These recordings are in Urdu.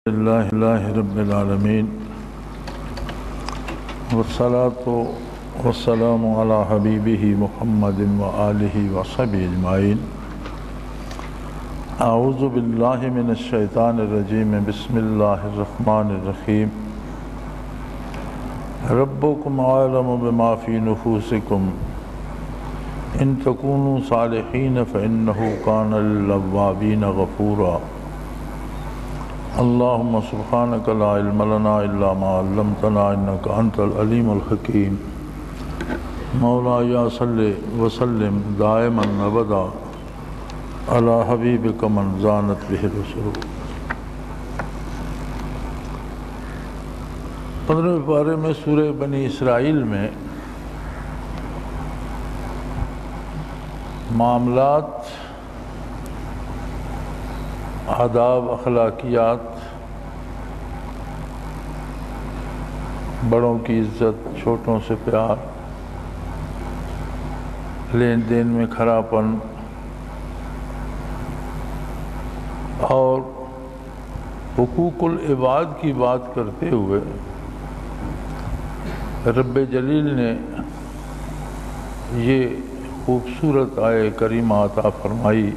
اللہ رب العالمین والصلاة والسلام علی حبیبہ محمد وآلہ وصحبہ اجمعین۔ اعوذ باللہ من الشیطان الرجیم، بسم اللہ الرحمن الرحیم۔ ربکم عالم بما فی نفوسکم ان تکونوا صالحین فإنہ کان للأوابین غفورا۔ اللہم سبحانک لا علم لنا الا ما علمتنا انک انت العلیم الحکیم۔ مولایا صلی وسلم دائما ابدا علی حبیبک من زانت بہ الرسول۔ 15ویں پارے میں سورہ بنی اسرائیل میں معاملات، آداب، اخلاقیات، بڑوں کی عزت، چھوٹوں سے پیار، لین دین میں کھراپن اور حقوق العباد کی بات کرتے ہوئے رب جلیل نے یہ خوبصورت آیہ کریمہ عطا فرمائی۔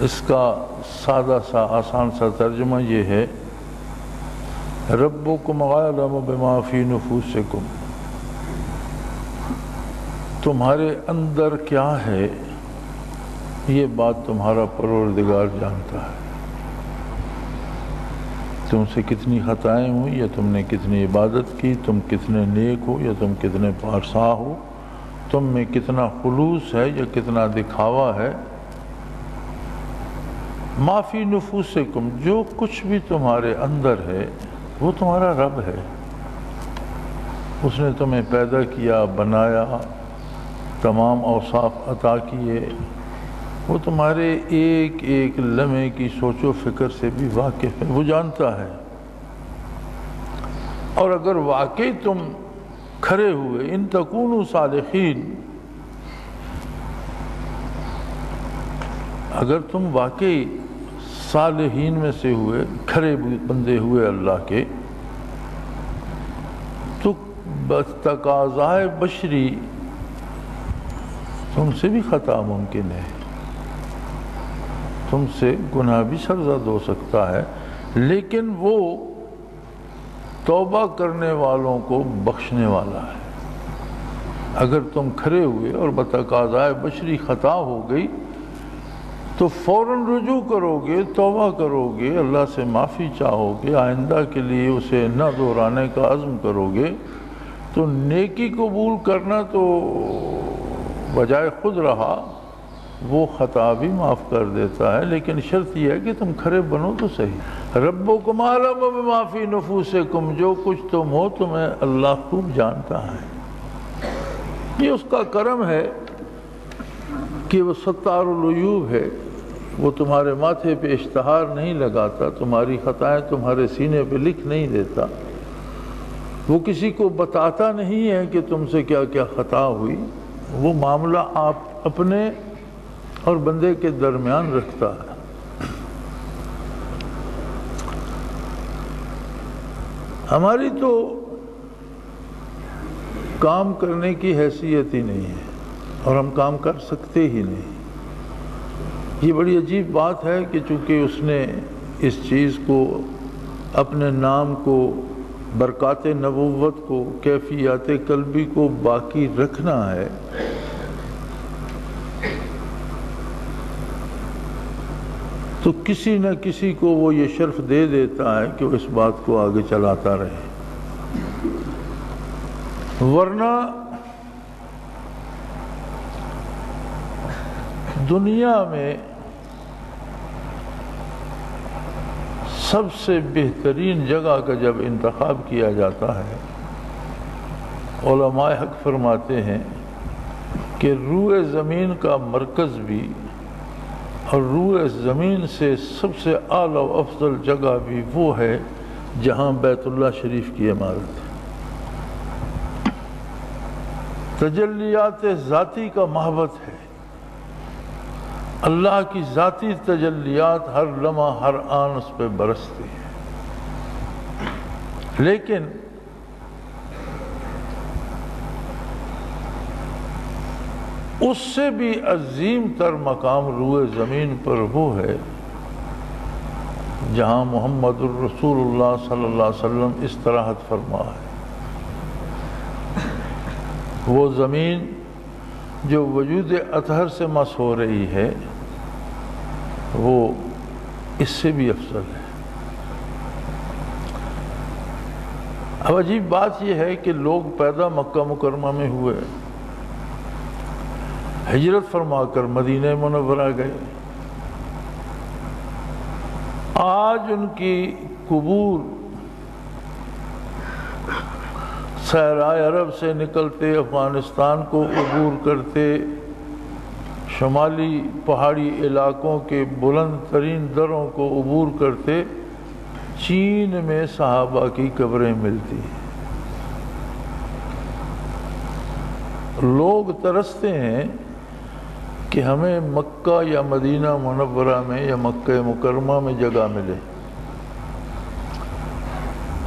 اس کا سادہ سا آسان سا ترجمہ یہ ہے، ربکم عالم بما فی نفوسکم، تمہارے اندر کیا ہے یہ بات تمہارا پروردگار جانتا ہے۔ تم سے کتنی خطائیں ہوئی، یا تم نے کتنی عبادت کی، تم کتنے نیک ہو یا تم کتنے پارسا ہو، تم میں کتنا خلوص ہے یا کتنا دکھاوا ہے۔ ما فی نفوسکم، جو کچھ بھی تمہارے اندر ہے وہ تمہارا رب ہے۔ اس نے تمہیں پیدا کیا، بنایا، تمام اوصاف عطا کیے، وہ تمہارے ایک ایک لمحے کی سوچ و فکر سے بھی واقف ہے، وہ جانتا ہے۔ اور اگر واقعی تم کھرے ہوئے، ان تکونوا صالحین، اگر تم واقعی صالحین میں سے ہوئے، کھرے بندے ہوئے اللہ کے، تو تقاضائے بشری تم سے بھی خطا ممکن ہے، تم سے گناہ بھی سرزد ہو سکتا ہے، لیکن وہ توبہ کرنے والوں کو بخشنے والا ہے۔ اگر تم کھرے ہوئے اور بتقاضائے بشری خطا ہو گئی تو فوراً رجوع کرو گے، توبہ کرو گے، اللہ سے معافی چاہو گے، آئندہ کے لیے اسے نہ دہرانے کا عزم کرو گے، تو نیکی قبول کرنا تو بجائے خود رہا، وہ خطا بھی معاف کر دیتا ہے، لیکن شرط یہ ہے کہ تم کھرے بنو تو صحیح۔ ربکم عالم بما فی نفوسکم، جو کچھ تم ہو تمہیں اللہ خوب جانتا ہے۔ یہ اس کا کرم ہے کہ وہ ستار العیوب ہے، وہ تمہارے ماتھے پہ اشتہار نہیں لگاتا، تمہاری خطائیں تمہارے سینے پہ لکھ نہیں دیتا، وہ کسی کو بتاتا نہیں ہے کہ تم سے کیا کیا خطا ہوئی، وہ معاملہ آپ اپنے اور بندے کے درمیان رکھتا ہے۔ ہماری تو کام کرنے کی حیثیت ہی نہیں ہے اور ہم کام کر سکتے ہی نہیں۔ یہ بڑی عجیب بات ہے کہ چونکہ اس نے اس چیز کو، اپنے نام کو، برکات نبوت کو، کیفیات قلبی کو باقی رکھنا ہے، تو کسی نہ کسی کو وہ یہ شرف دے دیتا ہے کہ وہ اس بات کو آگے چلاتا رہے، ورنہ دنیا میں سب سے بہترین جگہ کا جب انتخاب کیا جاتا ہے، علماء حق فرماتے ہیں کہ روئے زمین کا مرکز بھی اور روئے زمین سے سب سے اعلیٰ و افضل جگہ بھی وہ ہے جہاں بیت اللہ شریف کی عمارت ہے۔ تجلیات ذاتی کا محبت ہے، اللہ کی ذاتی تجلیات ہر لمحہ ہر آن اس پہ برستی ہیں، لیکن اس سے بھی عظیم تر مقام روئے زمین پر وہ ہے جہاں محمد الرسول اللہ صلی اللہ علیہ وسلم استراحت فرما ہے۔ وہ زمین جو وجود اطہر سے مس ہو رہی ہے وہ اس سے بھی افضل ہے۔ اب عجیب بات یہ ہے کہ لوگ پیدا مکہ مکرمہ میں ہوئے، ہجرت فرما کر مدینہ منورہ گئے، آج ان کی قبور صحرائے عرب سے نکلتے افغانستان کو عبور کرتے شمالی پہاڑی علاقوں کے بلند ترین دروں کو عبور کرتے چین میں صحابہ کی قبریں ملتی ہیں۔ لوگ ترستے ہیں کہ ہمیں مکہ یا مدینہ منورہ میں یا مکہ مکرمہ میں جگہ ملے۔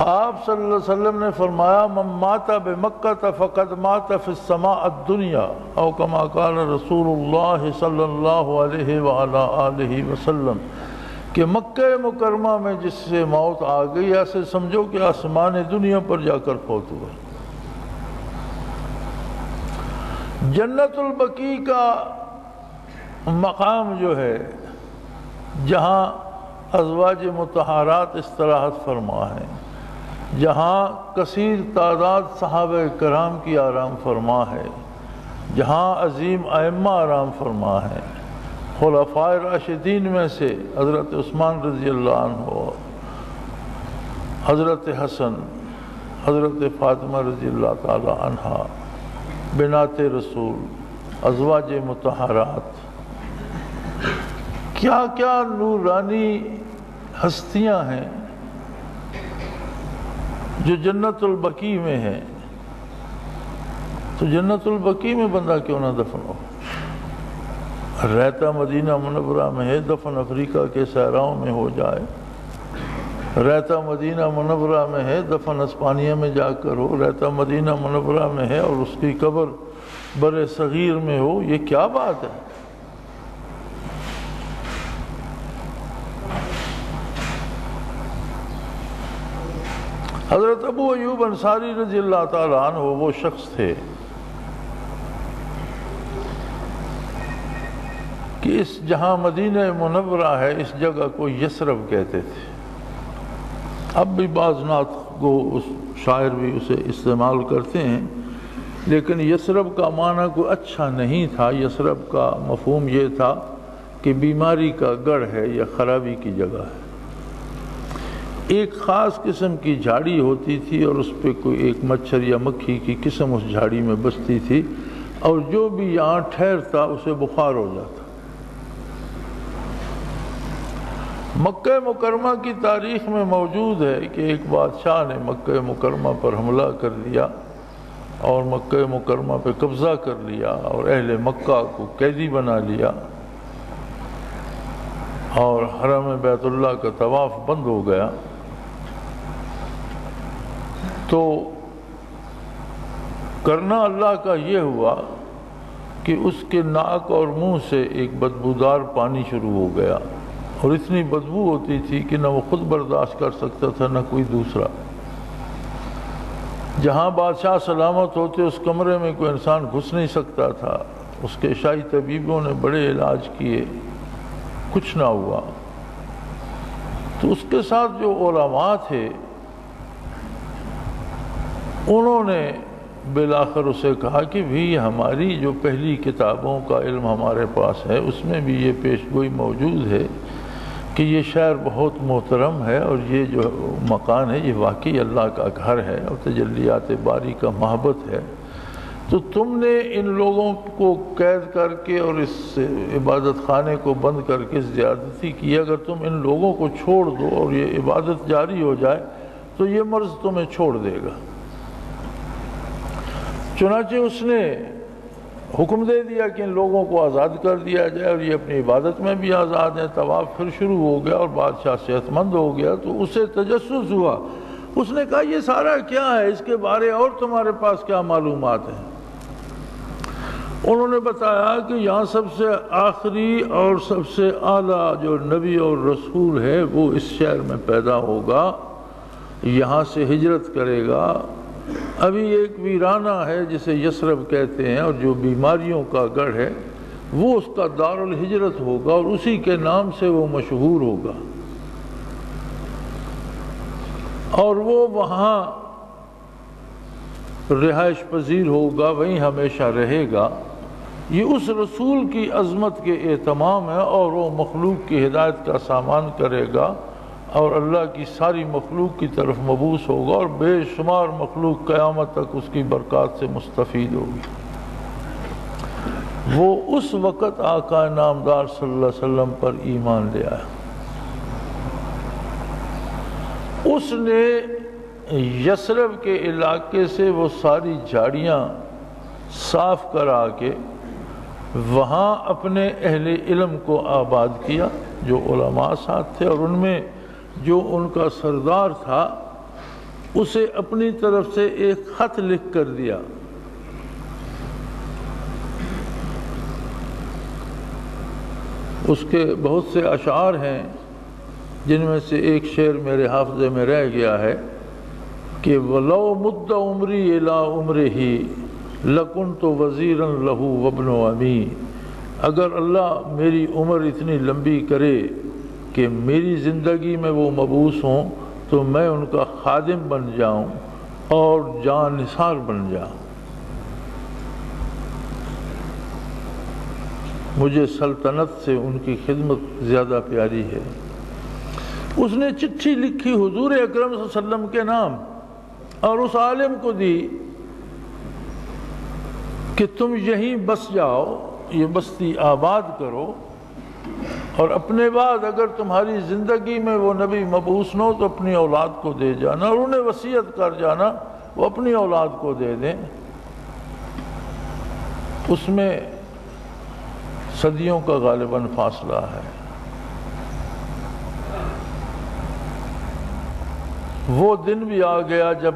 آپ صلی اللہ علیہ وسلم نے فرمایا من مات بمکہ فقد مات فی السماء الدنیا او کما قال رسول اللہ صلی اللہ علیہ وآلہ آلہ وسلم کہ مکہ مکرمہ میں جس سے موت آ گئی ایسے سمجھو کہ آسمان دنیا پر جا کر فوت ہوا۔ جنت البقیع کا مقام جو ہے جہاں ازواج مطہرات استراحت فرما ہے، جہاں کثیر تعداد صحابہ کرام کی آرام فرما ہے، جہاں عظیم ائمہ آرام فرما ہے، خلفائے راشدین میں سے حضرت عثمان رضی اللہ عنہ، حضرت حسن، حضرت فاطمہ رضی اللہ تعالی عنہ، بنات رسول، ازواج مطہرات، کیا کیا نورانی ہستیاں ہیں جو جنت البقیع میں ہیں۔ تو جنت البقیع میں بندہ کیوں نہ دفن ہو؟ رہتا مدینہ منورہ میں ہے، دفن افریقہ کے صحراؤں میں ہو جائے۔ رہتا مدینہ منورہ میں ہے، دفن اسپانیہ میں جا کر ہو۔ رہتا مدینہ منورہ میں ہے اور اس کی قبر بر صغیر میں ہو، یہ کیا بات ہے؟ حضرت ابو ایوب انصاری رضی اللہ تعالیٰ عنہ وہ شخص تھے کہ اس جہاں مدینہ منورہ ہے اس جگہ کو یثرب کہتے تھے۔ اب بھی بعض نعت کو اس شاعر بھی اسے استعمال کرتے ہیں، لیکن یثرب کا معنی کوئی اچھا نہیں تھا۔ یثرب کا مفہوم یہ تھا کہ بیماری کا گڑھ ہے یا خرابی کی جگہ ہے۔ ایک خاص قسم کی جھاڑی ہوتی تھی اور اس پہ کوئی ایک مچھر یا مکھی کی قسم اس جھاڑی میں بستی تھی، اور جو بھی یہاں ٹھہرتا اسے بخار ہو جاتا۔ مکہ مکرمہ کی تاریخ میں موجود ہے کہ ایک بادشاہ نے مکہ مکرمہ پر حملہ کر دیا اور مکہ مکرمہ پہ قبضہ کر لیا اور اہل مکہ کو قیدی بنا لیا، اور حرم بیت اللہ کا طواف بند ہو گیا۔ تو کرنا اللہ کا یہ ہوا کہ اس کے ناک اور منہ سے ایک بدبودار پانی شروع ہو گیا، اور اتنی بدبو ہوتی تھی کہ نہ وہ خود برداشت کر سکتا تھا نہ کوئی دوسرا۔ جہاں بادشاہ سلامت ہوتے اس کمرے میں کوئی انسان گھس نہیں سکتا تھا۔ اس کے شاہی طبیبوں نے بڑے علاج کیے، کچھ نہ ہوا۔ تو اس کے ساتھ جو علماء تھے انہوں نے بالآخر اسے کہا کہ بھی ہماری جو پہلی کتابوں کا علم ہمارے پاس ہے اس میں بھی یہ پیشگوئی موجود ہے کہ یہ شہر بہت محترم ہے، اور یہ جو مکان ہے یہ واقعی اللہ کا گھر ہے اور تجلیات باری کا محبت ہے۔ تو تم نے ان لوگوں کو قید کر کے اور اس عبادت خانے کو بند کر کے زیادتی کی، اگر تم ان لوگوں کو چھوڑ دو اور یہ عبادت جاری ہو جائے تو یہ مرض تمہیں چھوڑ دے گا۔ چنانچہ اس نے حکم دے دیا کہ ان لوگوں کو آزاد کر دیا جائے اور یہ اپنی عبادت میں بھی آزاد ہیں۔ طواف پھر شروع ہو گیا اور بادشاہ صحت مند ہو گیا تو اسے تجسس ہوا، اس نے کہا یہ سارا کیا ہے، اس کے بارے اور تمہارے پاس کیا معلومات ہیں؟ انہوں نے بتایا کہ یہاں سب سے آخری اور سب سے اعلیٰ جو نبی اور رسول ہے وہ اس شہر میں پیدا ہوگا، یہاں سے ہجرت کرے گا۔ ابھی ایک ویرانہ ہے جسے یثرب کہتے ہیں اور جو بیماریوں کا گڑھ ہے، وہ اس کا دار الہجرت ہوگا اور اسی کے نام سے وہ مشہور ہوگا، اور وہ وہاں رہائش پذیر ہوگا، وہیں ہمیشہ رہے گا۔ یہ اس رسول کی عظمت کے اہتمام ہے، اور وہ مخلوق کی ہدایت کا سامان کرے گا اور اللہ کی ساری مخلوق کی طرف مبعوث ہوگا، اور بے شمار مخلوق قیامت تک اس کی برکات سے مستفید ہوگی۔ وہ اس وقت آقا نامدار صلی اللہ علیہ وسلم پر ایمان لے آیا۔ اس نے یثرب کے علاقے سے وہ ساری جھاڑیاں صاف کرا کے وہاں اپنے اہل علم کو آباد کیا، جو علماء ساتھ تھے، اور ان میں جو ان کا سردار تھا اسے اپنی طرف سے ایک خط لکھ کر دیا۔ اس کے بہت سے اشعار ہیں، جن میں سے ایک شعر میرے حافظے میں رہ گیا ہے کہ وَلَوْ مُدَّ عُمْرِي إِلَىٰ عُمْرِهِ لَكُنْتُ وَزِيرًا لَهُ وَابْنُ عَمِي۔ اگر اللہ میری عمر اتنی لمبی کرے کہ میری زندگی میں وہ مبعوث ہوں تو میں ان کا خادم بن جاؤں اور جان نثار بن جاؤں۔ مجھے سلطنت سے ان کی خدمت زیادہ پیاری ہے۔ اس نے چٹھی لکھی حضور اکرم صلی اللہ علیہ وسلم کے نام اور اس عالم کو دی کہ تم یہیں بس جاؤ، یہ بستی آباد کرو، اور اپنے بعد اگر تمہاری زندگی میں وہ نبی مبعوث نہ ہو تو اپنی اولاد کو دے جانا، اور انہیں وصیت کر جانا وہ اپنی اولاد کو دے دیں۔ اس میں صدیوں کا غالباً فاصلہ ہے۔ وہ دن بھی آ گیا جب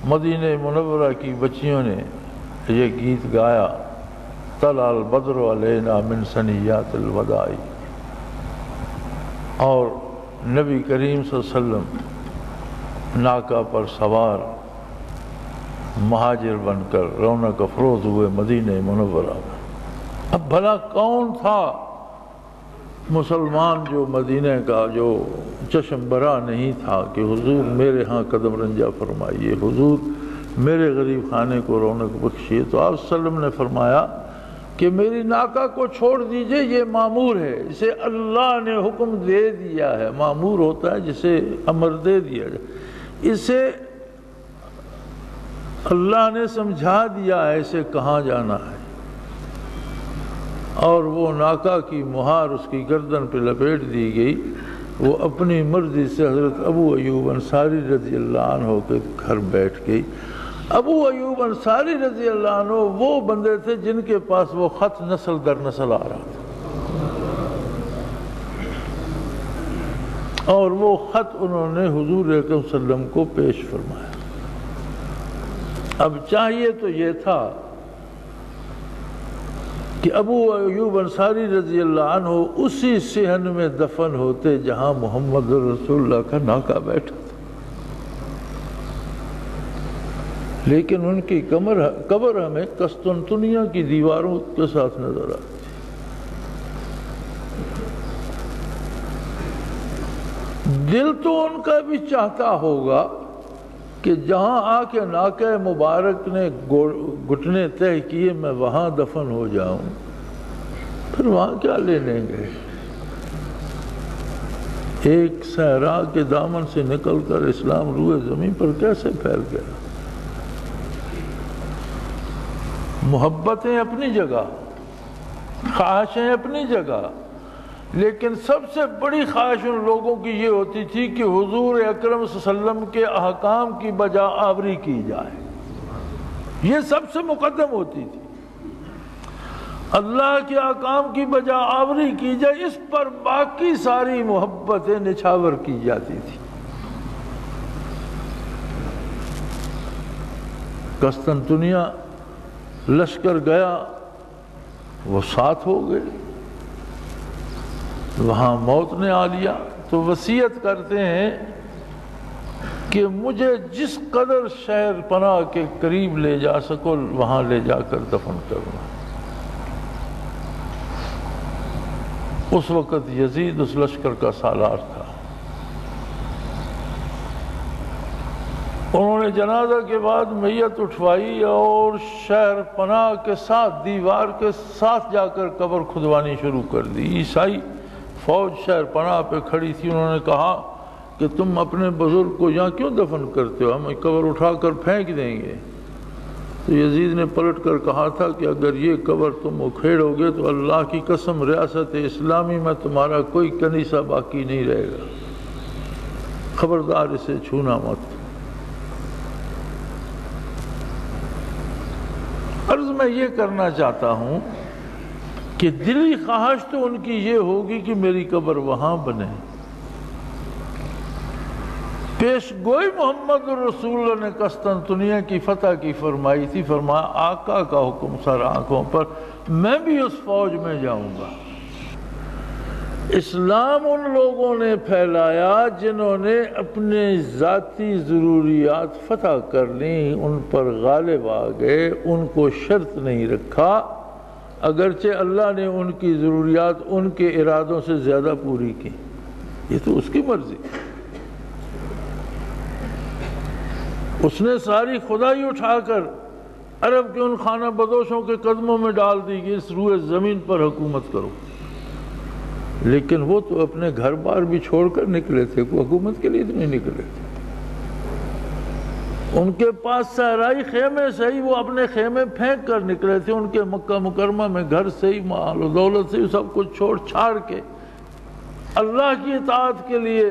مدینہ منورہ کی بچیوں نے یہ گیت گایا، طلع البدر علینا من ثنیات الوداع، اور نبی کریم صلی اللہ علیہ وسلم ناکہ پر سوار مہاجر بن کر رونق افروز ہوئے مدینہ منورہ میں۔ اب بھلا کون تھا مسلمان جو مدینہ کا جو چشم برا نہیں تھا کہ حضور میرے ہاں قدم رنجہ فرمائیے، حضور میرے غریب خانے کو رونق بخشیے؟ تو آپ صلی اللہ علیہ وسلم نے فرمایا کہ میری ناکہ کو چھوڑ دیجئے، یہ معمور ہے، اسے اللہ نے حکم دے دیا ہے۔ معمور ہوتا ہے جسے امر دے دیا جائے، اسے اللہ نے سمجھا دیا ہے اسے کہاں جانا ہے، اور وہ ناکہ کی مہار اس کی گردن پہ لپیٹ دی گئی۔ وہ اپنی مرضی سے حضرت ابو ایوب انصاری رضی اللہ عنہ کے گھر بیٹھ گئی۔ ابو ایوب انصاری رضی اللہ عنہ وہ بندے تھے جن کے پاس وہ خط نسل در نسل آ رہا تھا، اور وہ خط انہوں نے حضور اکرم صلی اللہ علیہ وسلم کو پیش فرمایا۔ اب چاہیے تو یہ تھا کہ ابو ایوب انصاری رضی اللہ عنہ اسی صحن میں دفن ہوتے جہاں محمد رسول اللہ کا ناکہ بیٹھا تھا، لیکن ان کی قبر ہمیں قسطنطنیہ کی دیواروں کے ساتھ نظر آتی۔ دل تو ان کا بھی چاہتا ہوگا کہ جہاں آ کے ناکہ مبارک نے گھٹنے طے کیے میں وہاں دفن ہو جاؤں، پھر وہاں کیا لینے گئے؟ ایک صحرا کے دامن سے نکل کر اسلام روئے زمین پر کیسے پھیل گیا؟ محبتیں اپنی جگہ، خواہشیں اپنی جگہ، لیکن سب سے بڑی خواہش ان لوگوں کی یہ ہوتی تھی کہ حضور اکرم صلی اللہ علیہ وسلم کے احکام کی بجا آوری کی جائے، یہ سب سے مقدم ہوتی تھی۔ اللہ کے احکام کی بجا آوری کی جائے، اس پر باقی ساری محبتیں نچھاور کی جاتی تھی۔ قسطنطنیہ لشکر گیا، وہ ساتھ ہو گئے، وہاں موت نے آ لیا، تو وصیت کرتے ہیں کہ مجھے جس قدر شہر پناہ کے قریب لے جا سکو وہاں لے جا کر دفن کرنا۔ اس وقت یزید اس لشکر کا سالار تھا۔ انہوں نے جنازہ کے بعد میت اٹھوائی اور شہر پناہ کے ساتھ دیوار کے ساتھ جا کر قبر کھدوانی شروع کر دی۔ عیسائی فوج شہر پناہ پہ کھڑی تھی، انہوں نے کہا کہ تم اپنے بزرگ کو یہاں کیوں دفن کرتے ہو، ہم قبر اٹھا کر پھینک دیں گے۔ تو یزید نے پلٹ کر کہا تھا کہ اگر یہ قبر تم اکھیڑو گے تو اللہ کی قسم ریاست اسلامی میں تمہارا کوئی کنیسہ باقی نہیں رہے گا، خبردار اسے چھونا مت۔ عرض میں یہ کرنا چاہتا ہوں کہ دلی خواہش تو ان کی یہ ہوگی کہ میری قبر وہاں بنے۔ پیش گوئی محمد الرسول اللہ نے قسطنطنیہ کی فتح کی فرمائی تھی، فرمایا آقا کا حکم سر آنکھوں پر، میں بھی اس فوج میں جاؤں گا۔ اسلام ان لوگوں نے پھیلایا جنہوں نے اپنے ذاتی ضروریات فتح کر لیں، ان پر غالب آ گئے، ان کو شرط نہیں رکھا، اگرچہ اللہ نے ان کی ضروریات ان کے ارادوں سے زیادہ پوری کی، یہ تو اس کی مرضی۔ اس نے ساری خدائی اٹھا کر عرب کے ان خانہ بدوشوں کے قدموں میں ڈال دی کہ اس روئے زمین پر حکومت کرو، لیکن وہ تو اپنے گھر بار بھی چھوڑ کر نکلے تھے، کوئی حکومت کے لیے تو نہیں نکلے تھے۔ ان کے پاس صحرائی خیمے سے ہی وہ اپنے خیمے پھینک کر نکلے تھے، ان کے مکہ مکرمہ میں گھر سے ہی مال و دولت سے ہی سب کچھ چھوڑ چھاڑ کے اللہ کی اطاعت کے لیے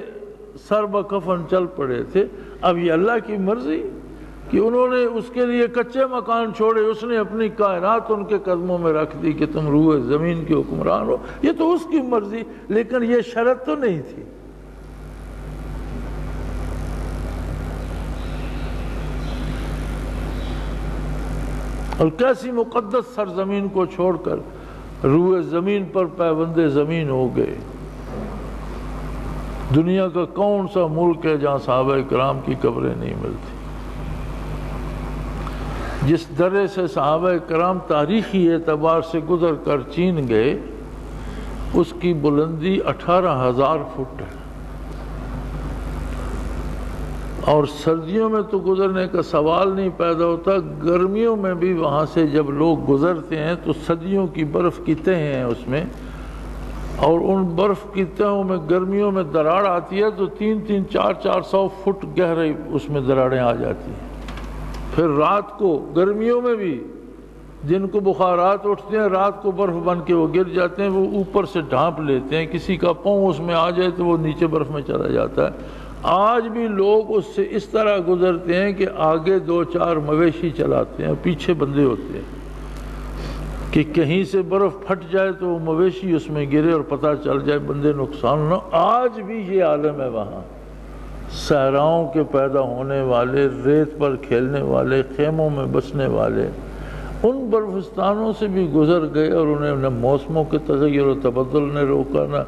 سر بکفن چل پڑے تھے۔ اب یہ اللہ کی مرضی کہ انہوں نے اس کے لیے کچے مکان چھوڑے، اس نے اپنی کائنات ان کے قدموں میں رکھ دی کہ تم روئے زمین کے حکمران ہو، یہ تو اس کی مرضی، لیکن یہ شرط تو نہیں تھی۔ اور کیسی مقدس سرزمین کو چھوڑ کر روئے زمین پر پیوند زمین ہو گئے۔ دنیا کا کون سا ملک ہے جہاں صحابہ کرام کی قبریں نہیں ملتی؟ جس درے سے صحابہ کرام تاریخی اعتبار سے گزر کر چین گئے، اس کی بلندی 18,000 فٹ ہے، اور سردیوں میں تو گزرنے کا سوال نہیں پیدا ہوتا، گرمیوں میں بھی وہاں سے جب لوگ گزرتے ہیں تو صدیوں کی برف کی تہیں ہیں اس میں، اور ان برف کی تہوں میں گرمیوں میں دراڑ آتی ہے تو 300 400 فٹ گہرے اس میں دراڑیں آ جاتی ہیں۔ پھر رات کو گرمیوں میں بھی دن کو بخارات اٹھتے ہیں، رات کو برف بن کے وہ گر جاتے ہیں، وہ اوپر سے ڈھانپ لیتے ہیں، کسی کا پاؤں اس میں آ جائے تو وہ نیچے برف میں چلا جاتا ہے۔ آج بھی لوگ اس سے اس طرح گزرتے ہیں کہ آگے 2-4 مویشی چلاتے ہیں، پیچھے بندے ہوتے ہیں کہ کہیں سے برف پھٹ جائے تو وہ مویشی اس میں گرے اور پتہ چل جائے، بندے نقصان نہ۔ آج بھی یہ عالم ہے وہاں، صحراؤں کے پیدا ہونے والے، ریت پر کھیلنے والے، خیموں میں بسنے والے، ان برفستانوں سے بھی گزر گئے، اور انہیں نہ موسموں کے تغیر و تبدل نے روکا، نہ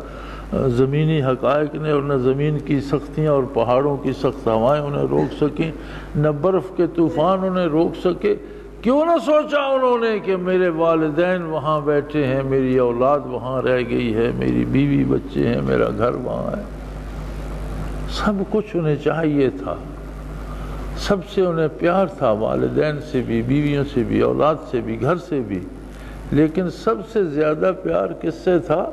زمینی حقائق نے، اور نہ زمین کی سختیاں اور پہاڑوں کی سخت ہوائیں انہیں روک سکیں، نہ برف کے طوفان انہیں روک سکے۔ کیوں نہ سوچا انہوں نے کہ میرے والدین وہاں بیٹھے ہیں، میری اولاد وہاں رہ گئی ہے، میری بیوی بچے ہیں، میرا گھر وہاں ہے۔ سب کچھ انہیں چاہیے تھا، سب سے انہیں پیار تھا، والدین سے بھی، بیویوں سے بھی، اولاد سے بھی، گھر سے بھی، لیکن سب سے زیادہ پیار کس سے تھا؟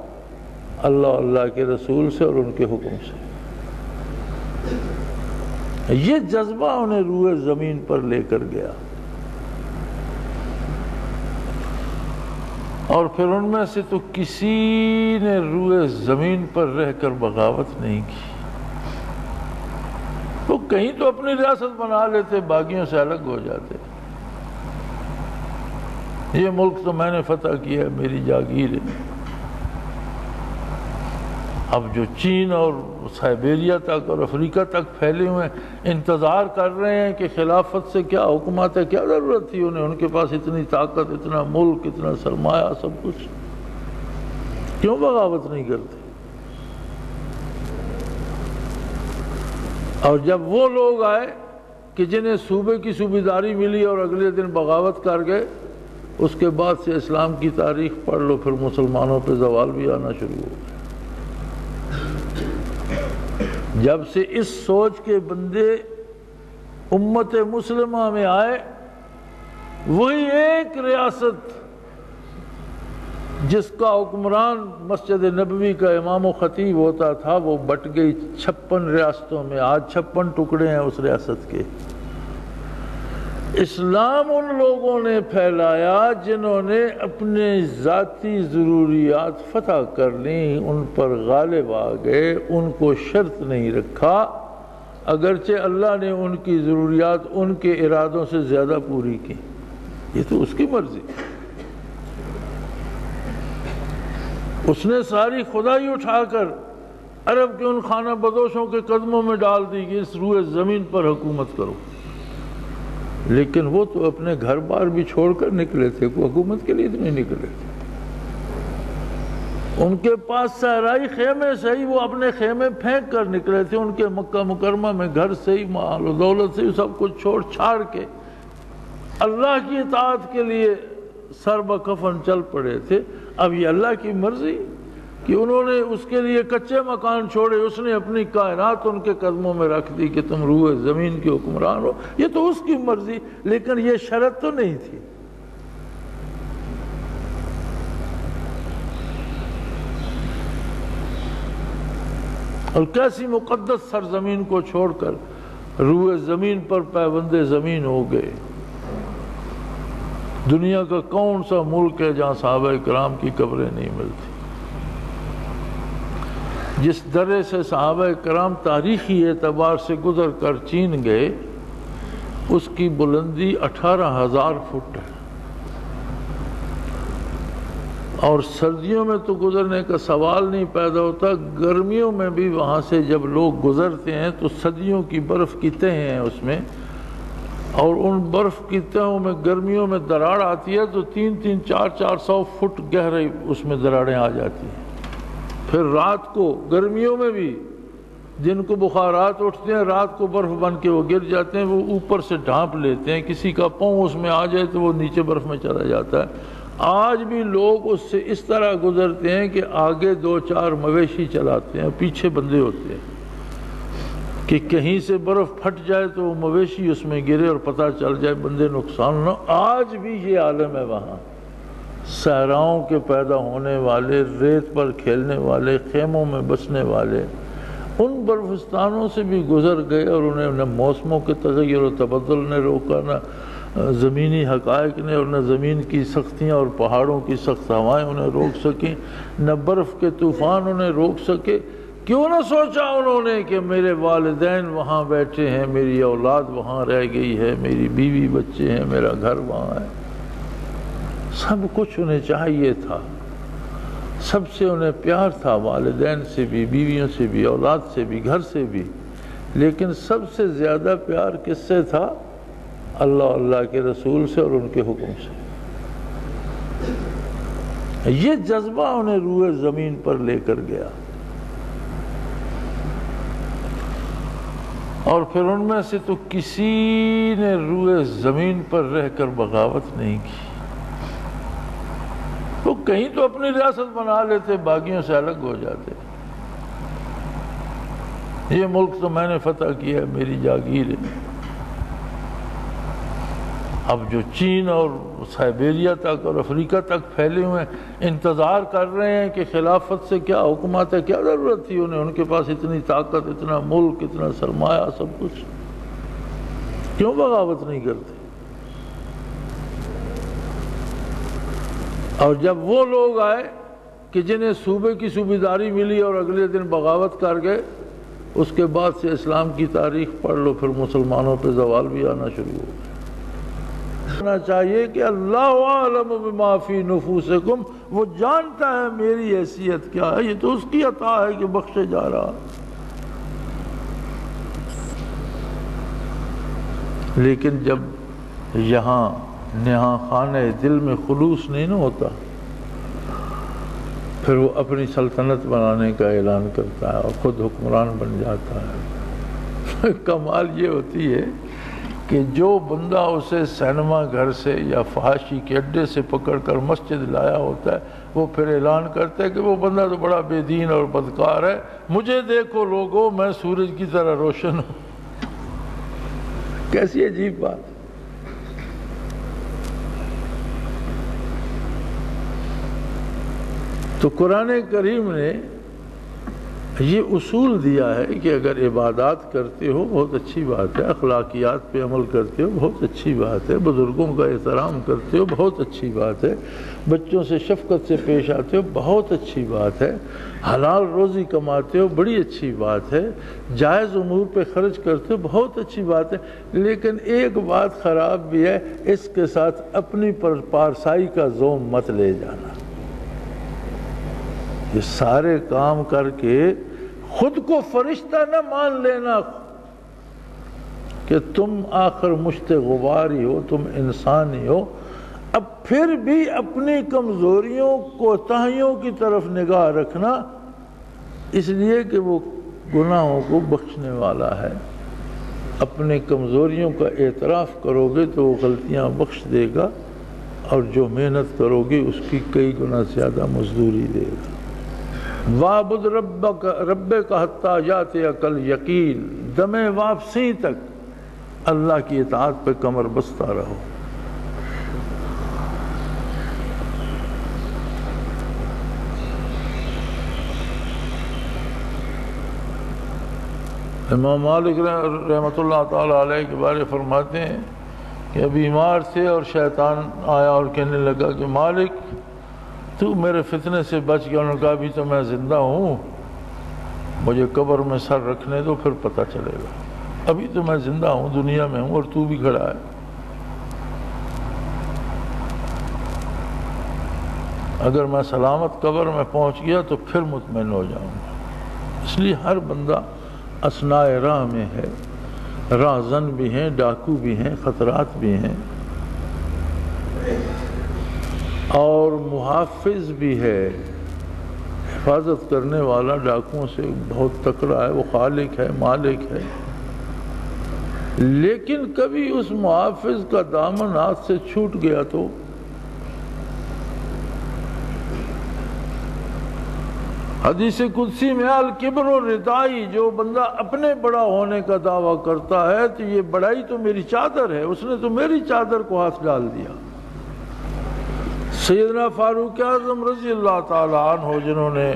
اللہ کے رسول سے اور ان کے حکم سے۔ یہ جذبہ انہیں روئے زمین پر لے کر گیا، اور پھر ان میں سے تو کسی نے روئے زمین پر رہ کر بغاوت نہیں کی۔ وہ کہیں تو اپنی ریاست بنا لیتے، باغیوں سے الگ ہو جاتے، یہ ملک تو میں نے فتح کیا ہے، میری جاگیر ہے۔ اب جو چین اور سائبیریا تک اور افریقہ تک پھیلے ہوئے ہیں، انتظار کر رہے ہیں کہ خلافت سے کیا حکومت ہے، کیا ضرورت تھی انہیں، ان کے پاس اتنی طاقت، اتنا ملک، اتنا سرمایہ، سب کچھ، کیوں بغاوت نہیں کرتے؟ اور جب وہ لوگ آئے کہ جنہیں صوبے کی صوبیداری ملی اور اگلے دن بغاوت کر گئے، اس کے بعد سے اسلام کی تاریخ پڑھ لو، پھر مسلمانوں پہ زوال بھی آنا شروع ہو گیا۔ جب سے اس سوچ کے بندے امت مسلمہ میں آئے، وہی ایک ریاست جس کا حکمران مسجد نبوی کا امام و خطیب ہوتا تھا، وہ بٹ گئی 56 ریاستوں میں۔ آج 56 ٹکڑے ہیں اس ریاست کے۔ اسلام ان لوگوں نے پھیلایا جنہوں نے اپنے ذاتی ضروریات فتح کر لیں، ان پر غالب آ گئے، ان کو شرط نہیں رکھا، اگرچہ اللہ نے ان کی ضروریات ان کے ارادوں سے زیادہ پوری کی۔ یہ تو اس کی مرضی، اس نے ساری خدائی اٹھا کر عرب کے ان خانہ بدوشوں کے قدموں میں ڈال دی کہ اس روئے زمین پر حکومت کرو، لیکن وہ تو اپنے گھر بار بھی چھوڑ کر نکلے تھے، کوئی حکومت کے لیے تو نہیں نکلے تھے۔ ان کے پاس صحرائی خیمے سے ہی وہ اپنے خیمے پھینک کر نکلے تھے، ان کے مکہ مکرمہ میں گھر سے ہی، مال و دولت سے ہی سب کچھ چھوڑ چھاڑ کے اللہ کی اطاعت کے لیے سر بکفن چل پڑے تھے۔ اب یہ اللہ کی مرضی کہ انہوں نے اس کے لیے کچے مکان چھوڑے، اس نے اپنی کائنات ان کے قدموں میں رکھ دی کہ تم روئے زمین کے حکمران ہو، یہ تو اس کی مرضی، لیکن یہ شرط تو نہیں تھی۔ اور کیسی مقدس سرزمین کو چھوڑ کر روئے زمین پر پیوندے زمین ہو گئے۔ دنیا کا کون سا ملک ہے جہاں صحابہ کرام کی قبریں نہیں ملتی؟ جس درے سے صحابہ کرام تاریخی اعتبار سے گزر کر چین گئے، اس کی بلندی 18,000 فٹ ہے، اور سردیوں میں تو گزرنے کا سوال نہیں پیدا ہوتا، گرمیوں میں بھی وہاں سے جب لوگ گزرتے ہیں تو صدیوں کی برف کی تہیں ہیں اس میں، اور ان برف کی تہوں میں گرمیوں میں دراڑ آتی ہے تو 300 400 فٹ گہرائی اس میں دراڑیں آ جاتی ہیں۔ پھر رات کو گرمیوں میں بھی جن کو بخارات اٹھتے ہیں، رات کو برف بن کے وہ گر جاتے ہیں، وہ اوپر سے ڈھانپ لیتے ہیں، کسی کا پاؤں اس میں آ جائے تو وہ نیچے برف میں چلا جاتا ہے۔ آج بھی لوگ اس سے اس طرح گزرتے ہیں کہ آگے 2-4 مویشی چلاتے ہیں، پیچھے بندے ہوتے ہیں کہ کہیں سے برف پھٹ جائے تو وہ مویشی اس میں گرے اور پتہ چل جائے، بندے نقصان نہ۔ آج بھی یہ عالم ہے وہاں، صحراؤں کے پیدا ہونے والے، ریت پر کھیلنے والے، خیموں میں بسنے والے، ان برفستانوں سے بھی گزر گئے، اور انہیں نہ موسموں کے تغیر و تبدل نے روکا، نہ زمینی حقائق نے، اور نہ زمین کی سختیاں اور پہاڑوں کی سخت ہوائیں انہیں روک سکیں، نہ برف کے طوفان انہیں روک سکے۔ کیوں نہ سوچا انہوں نے کہ میرے والدین وہاں بیٹھے ہیں، میری اولاد وہاں رہ گئی ہے، میری بیوی بچے ہیں، میرا گھر وہاں ہے۔ سب کچھ انہیں چاہیے تھا، سب سے انہیں پیار تھا، والدین سے بھی، بیویوں سے بھی، اولاد سے بھی، گھر سے بھی، لیکن سب سے زیادہ پیار کس سے تھا؟ اللہ، اللہ کے رسول سے اور ان کے حکم سے۔ یہ جذبہ انہیں روئے زمین پر لے کر گیا، اور پھر ان میں سے تو کسی نے روئے زمین پر رہ کر بغاوت نہیں کی۔ وہ کہیں تو اپنی ریاست بنا لیتے، باقیوں سے الگ ہو جاتے۔ یہ ملک تو میں نے فتح کیا ہے، میری جاگیر ہے۔ اب جو چین اور سائبیریا تک اور افریقہ تک پھیلے ہوئے ہیں، انتظار کر رہے ہیں کہ خلافت سے کیا حکومت ہے، کیا ضرورت تھی انہیں، ان کے پاس اتنی طاقت، اتنا ملک، اتنا سرمایہ، سب کچھ، کیوں بغاوت نہیں کرتے؟ اور جب وہ لوگ آئے کہ جنہیں صوبے کی صوبیداری ملی اور اگلے دن بغاوت کر گئے، اس کے بعد سے اسلام کی تاریخ پڑھ لو، پھر مسلمانوں پہ زوال بھی آنا شروع ہو گیا۔ ہونا چاہیے کہ اللہ عالم بما فی نفوسکم، وہ جانتا ہے میری حیثیت کیا ہے، یہ تو اس کی عطا ہے کہ بخشے جا رہا۔ لیکن جب یہاں خانہ دل میں خلوص نہیں نہ ہوتا، پھر وہ اپنی سلطنت بنانے کا اعلان کرتا ہے اور خود حکمران بن جاتا ہے۔ کمال یہ ہوتی ہے کہ جو بندہ اسے سینما گھر سے یا فحاشی کے اڈے سے پکڑ کر مسجد لایا ہوتا ہے، وہ پھر اعلان کرتا ہے کہ وہ بندہ تو بڑا بے دین اور بدکار ہے، مجھے دیکھو لوگو، میں سورج کی طرح روشن ہوں۔ کیسی عجیب بات۔ تو قرآن کریم نے یہ اصول دیا ہے کہ اگر عبادات کرتے ہو بہت اچھی بات ہے، اخلاقیات پہ عمل کرتے ہو بہت اچھی بات ہے، بزرگوں کا احترام کرتے ہو بہت اچھی بات ہے، بچوں سے شفقت سے پیش آتے ہو بہت اچھی بات ہے، حلال روزی کماتے ہو بڑی اچھی بات ہے، جائز امور پہ خرچ کرتے ہو بہت اچھی بات ہے، لیکن ایک بات خراب بھی ہے، اس کے ساتھ اپنی پارسائی کا زوم مت لے جانا۔ یہ سارے کام کر کے خود کو فرشتہ نہ مان لینا کہ تم آخر مشت غباری ہو، تم انسانی ہو، اب پھر بھی اپنی کمزوریوں کوتاہیوں کی طرف نگاہ رکھنا، اس لیے کہ وہ گناہوں کو بخشنے والا ہے۔ اپنے کمزوریوں کا اعتراف کرو گے تو وہ غلطیاں بخش دے گا، اور جو محنت کرو گے اس کی کئی گنا زیادہ مزدوری دے گا۔ وَعْبُدْ رَبَّكَ حَتَّى يَأْتِيَكَ الْيَقِينُ، دم واپسی تک اللہ کی اطاعت پہ کمر بستہ رہو۔ امام مالک رحمۃ اللہ تعالیٰ علیہ کے بارے فرماتے ہیں کہ بیمار تھے اور شیطان آیا اور کہنے لگا کہ مالک تو میرے فتنے سے بچ گیا۔ انہوں نے کہا ابھی تو میں زندہ ہوں، مجھے قبر میں سر رکھنے دو پھر پتہ چلے گا، ابھی تو میں زندہ ہوں، دنیا میں ہوں، اور تو بھی کھڑا ہے۔ اگر میں سلامت قبر میں پہنچ گیا تو پھر مطمئن ہو جاؤں گا۔ اس لیے ہر بندہ اثناء راہ میں ہے، راہزن بھی ہیں، ڈاکو بھی ہیں، خطرات بھی ہیں، اور محافظ بھی ہے، حفاظت کرنے والا ڈاکوؤں سے بہت تکڑا ہے، وہ خالق ہے، مالک ہے۔ لیکن کبھی اس محافظ کا دامن ہاتھ سے چھوٹ گیا تو حدیث قدسی میں الکبر ردائی، جو بندہ اپنے بڑا ہونے کا دعویٰ کرتا ہے تو یہ بڑائی تو میری چادر ہے، اس نے تو میری چادر کو ہاتھ ڈال دیا۔ سیدنا فاروق اعظم رضی اللہ تعالیٰ عنہ، جنہوں نے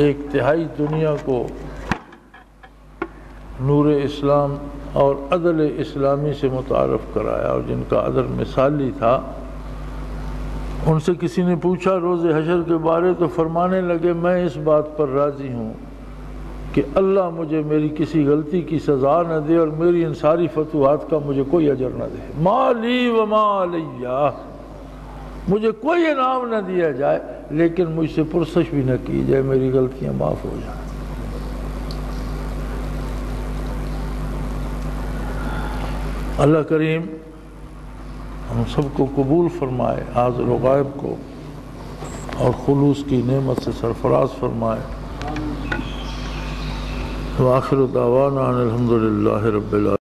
ایک تہائی دنیا کو نور اسلام اور عدل اسلامی سے متعارف کرایا، اور جن کا عدل مثالی تھا، ان سے کسی نے پوچھا روز حشر کے بارے تو فرمانے لگے میں اس بات پر راضی ہوں کہ اللہ مجھے میری کسی غلطی کی سزا نہ دے اور میری ان ساری فتوحات کا مجھے کوئی اجر نہ دے، ما لی وما علیہ، مجھے کوئی انعام نہ دیا جائے لیکن مجھ سے پرسش بھی نہ کی جائے، میری غلطیاں معاف ہو جائیں۔ اللہ کریم ہم سب کو قبول فرمائے، حاضر و غائب کو اور خلوص کی نعمت سے سرفراز فرمائے۔ وآخر دعوانا ان الحمدللہ رب العالمین۔